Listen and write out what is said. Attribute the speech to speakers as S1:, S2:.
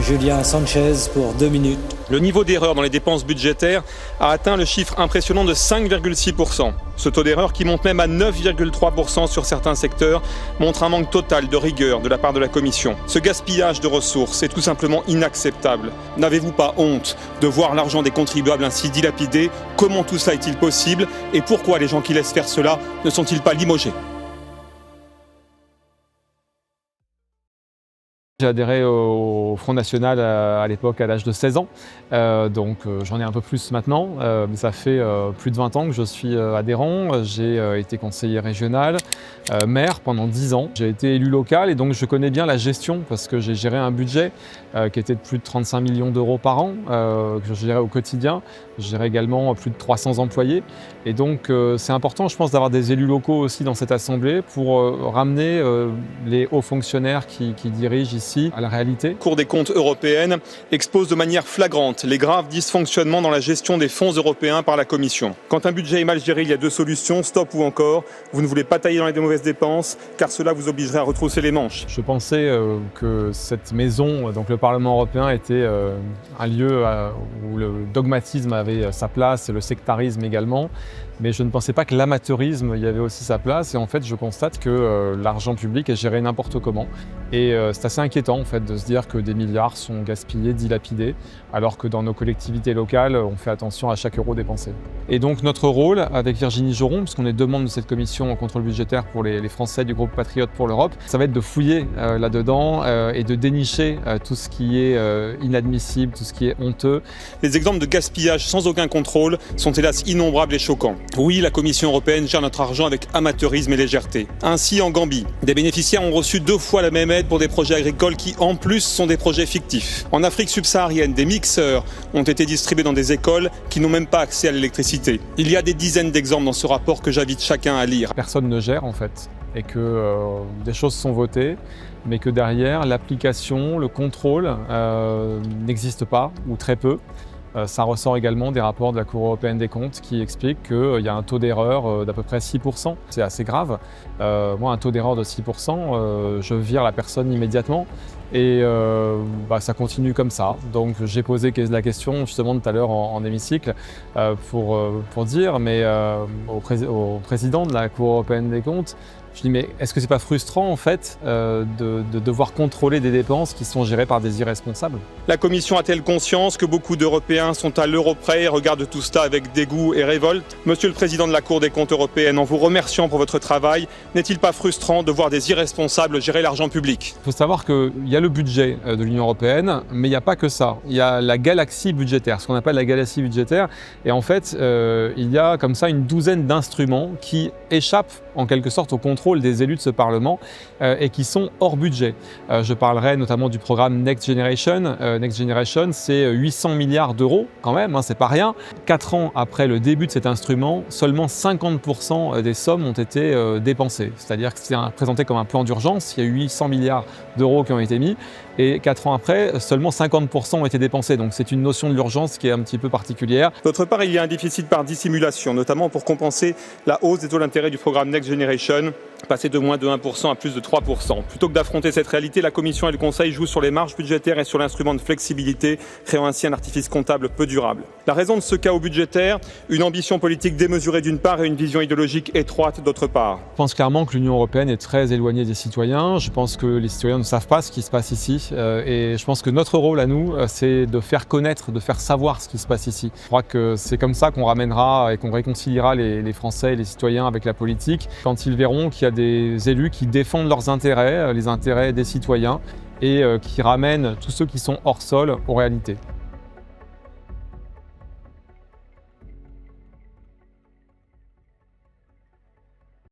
S1: Julien Sanchez pour 2 minutes.
S2: Le niveau d'erreur dans les dépenses budgétaires a atteint le chiffre impressionnant de 5,6%. Ce taux d'erreur, qui monte même à 9,3% sur certains secteurs, montre un manque total de rigueur de la part de la Commission. Ce gaspillage de ressources est tout simplement inacceptable. N'avez-vous pas honte de voir l'argent des contribuables ainsi dilapidé? Comment tout cela est-il possible? Et pourquoi les gens qui laissent faire cela ne sont-ils pas limogés?
S3: J'ai adhéré au Front National à l'époque à l'âge de 16 ans, donc j'en ai un peu plus maintenant, mais ça fait plus de 20 ans que je suis adhérent. J'ai été conseiller régional, maire pendant 10 ans. J'ai été élu local et donc je connais bien la gestion parce que j'ai géré un budget qui était de plus de 35 millions d'euros par an, que je gérais au quotidien. Je gérais également plus de 300 employés et donc c'est important, je pense, d'avoir des élus locaux aussi dans cette assemblée pour ramener les hauts fonctionnaires qui dirigent ici à la réalité.
S2: La Cour des comptes européenne expose de manière flagrante les graves dysfonctionnements dans la gestion des fonds européens par la Commission. Quand un budget est mal géré, il y a deux solutions, stop ou encore. Vous ne voulez pas tailler dans les mauvaises dépenses, car cela vous obligerait à retrousser les manches.
S3: Je pensais que cette maison, donc le Parlement européen, était un lieu où le dogmatisme avait sa place et le sectarisme également. Mais je ne pensais pas que l'amateurisme y avait aussi sa place. Et en fait, je constate que l'argent public est géré n'importe comment. Et c'est assez inquiétant en fait de se dire que des milliards sont gaspillés, dilapidés, alors que dans nos collectivités locales, on fait attention à chaque euro dépensé. Et donc notre rôle avec Virginie Joron, puisqu'on est deux membres de cette commission en contrôle budgétaire pour les Français du groupe Patriotes pour l'Europe, ça va être de fouiller là-dedans et de dénicher tout ce qui est inadmissible, tout ce qui est honteux.
S2: Les exemples de gaspillage sans aucun contrôle sont hélas innombrables et choquants. Oui, la Commission européenne gère notre argent avec amateurisme et légèreté. Ainsi, en Gambie, des bénéficiaires ont reçu 2 fois la même aide pour des projets agricoles qui, en plus, sont des projets fictifs. En Afrique subsaharienne, des mixeurs ont été distribués dans des écoles qui n'ont même pas accès à l'électricité. Il y a des dizaines d'exemples dans ce rapport que j'invite chacun à lire.
S3: Personne ne gère en fait, et que des choses sont votées, mais que derrière, l'application, le contrôle n'existe pas, ou très peu. Ça ressort également des rapports de la Cour européenne des comptes qui expliquent qu'il y a un taux d'erreur d'à peu près 6%. C'est assez grave. Moi, un taux d'erreur de 6%, je vire la personne immédiatement et ça continue comme ça. Donc j'ai posé la question justement tout à l'heure en hémicycle pour dire au président de la Cour européenne des comptes, je dis mais est-ce que c'est pas frustrant en fait de devoir contrôler des dépenses qui sont gérées par des irresponsables?
S2: La Commission a-t-elle conscience que beaucoup d'Européens sont à l'euro près et regardent tout cela avec dégoût et révolte? Monsieur le Président de la Cour des comptes européenne, en vous remerciant pour votre travail, n'est-il pas frustrant de voir des irresponsables gérer l'argent public?
S3: Il faut savoir qu'il y a le budget de l'Union européenne, mais il n'y a pas que ça. Il y a la galaxie budgétaire, ce qu'on appelle la galaxie budgétaire. Et en fait, il y a comme ça une douzaine d'instruments qui échappent en quelque sorte au contrôle des élus de ce Parlement et qui sont hors budget. Je parlerai notamment du programme Next Generation. Next Generation, c'est 800 milliards d'euros quand même, c'est pas rien. 4 ans après le début de cet instrument, seulement 50% des sommes ont été dépensées. C'est-à-dire que c'est présenté comme un plan d'urgence, il y a eu 800 milliards d'euros qui ont été mis et 4 ans après, seulement 50% ont été dépensés. Donc c'est une notion de l'urgence qui est un petit peu particulière.
S2: D'autre part, il y a un déficit par dissimulation, notamment pour compenser la hausse des taux d'intérêt du programme Next Generation, passer de moins de 1% à plus de 3%. Plutôt que d'affronter cette réalité, la Commission et le Conseil jouent sur les marges budgétaires et sur l'instrument de flexibilité, créant ainsi un artifice comptable peu durable. La raison de ce chaos budgétaire, une ambition politique démesurée d'une part et une vision idéologique étroite d'autre part.
S3: Je pense clairement que l'Union européenne est très éloignée des citoyens. Je pense que les citoyens ne savent pas ce qui se passe ici. Et je pense que notre rôle à nous, c'est de faire connaître, de faire savoir ce qui se passe ici. Je crois que c'est comme ça qu'on ramènera et qu'on réconciliera les Français et les citoyens avec la politique, quand ils verront qu'il y a des élus qui défendent leurs intérêts, les intérêts des citoyens, et qui ramènent tous ceux qui sont hors sol aux réalités.